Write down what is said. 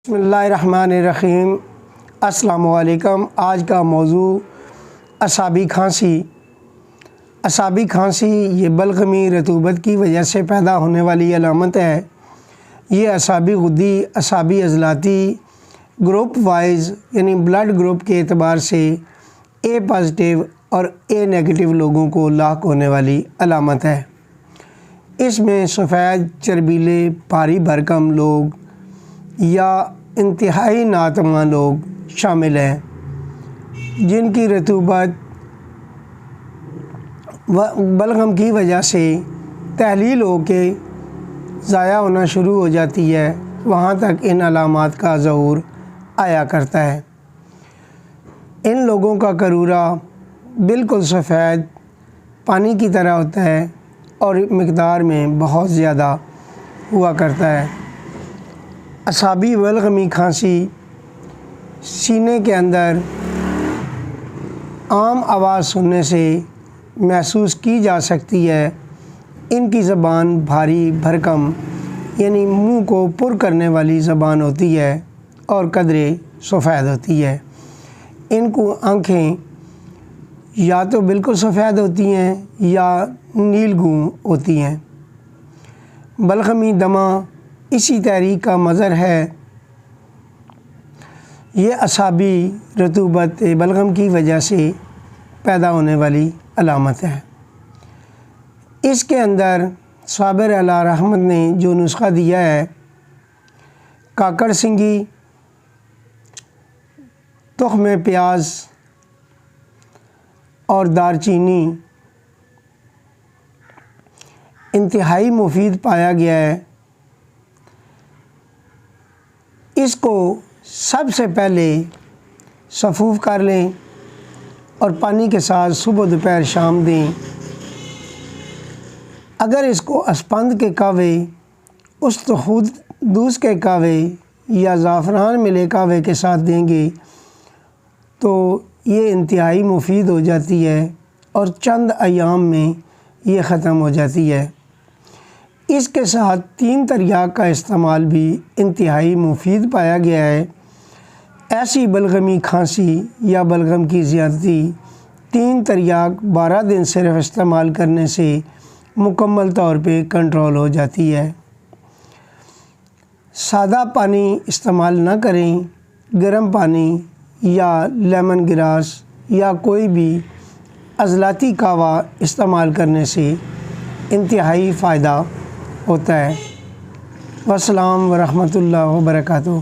بسم اللہ الرحمن الرحیم۔ السلام علیکم۔ آج کا موضوع اعصابی کھانسی۔ اعصابی کھانسی یہ بلغمی رطوبت کی وجہ سے پیدا ہونے والی علامت ہے۔ یہ اعصابی غدی اعصابی عضلاتی گروپ وائز یعنی بلڈ گروپ کے اعتبار سے اے پازیٹیو اور اے نیگیٹو لوگوں کو لاحق ہونے والی علامت ہے۔ اس میں سفید چربیلے بھاری بھرکم لوگ یا انتہائی ناتواں لوگ شامل ہیں جن کی رطوبت بلغم کی وجہ سے تحلیل ہو کے ضائع ہونا شروع ہو جاتی ہے، وہاں تک ان علامات کا ظہور آیا کرتا ہے۔ ان لوگوں کا قرورہ بالکل سفید پانی کی طرح ہوتا ہے اور مقدار میں بہت زیادہ ہوا کرتا ہے۔ اعصابی بلغمی کھانسی سینے کے اندر عام آواز سننے سے محسوس کی جا سکتی ہے۔ ان کی زبان بھاری بھرکم یعنی منہ کو پر کرنے والی زبان ہوتی ہے اور قدرے سفید ہوتی ہے۔ ان کو آنکھیں یا تو بالکل سفید ہوتی ہیں یا نیل گوں ہوتی ہیں۔ بلغمی دمہ اسی تحریک کا مظہر ہے۔ یہ اعصابی رطوبت بلغم کی وجہ سے پیدا ہونے والی علامت ہے۔ اس کے اندر صابر اعلیٰ رحمت نے جو نسخہ دیا ہے، کاکڑ سنگی، تخم پیاز اور دار چینی انتہائی مفید پایا گیا ہے۔ اس کو سب سے پہلے سفوف کر لیں اور پانی کے ساتھ صبح دوپہر شام دیں۔ اگر اس کو اسپند کے کہوے، استخوذ کے کہوے یا زعفران ملے کہوے کے ساتھ دیں گے تو یہ انتہائی مفید ہو جاتی ہے اور چند ایام میں یہ ختم ہو جاتی ہے۔ اس کے ساتھ 3 تریاک کا استعمال بھی انتہائی مفید پایا گیا ہے۔ ایسی بلغمی کھانسی یا بلغم کی زیادتی 3 تریاک 12 دن صرف استعمال کرنے سے مکمل طور پہ کنٹرول ہو جاتی ہے۔ سادہ پانی استعمال نہ کریں، گرم پانی یا لیمن گراس یا کوئی بھی عضلاتی قہوہ استعمال کرنے سے انتہائی فائدہ ہوتا ہے۔ والسلام ورحمۃ اللہ وبرکاتہ۔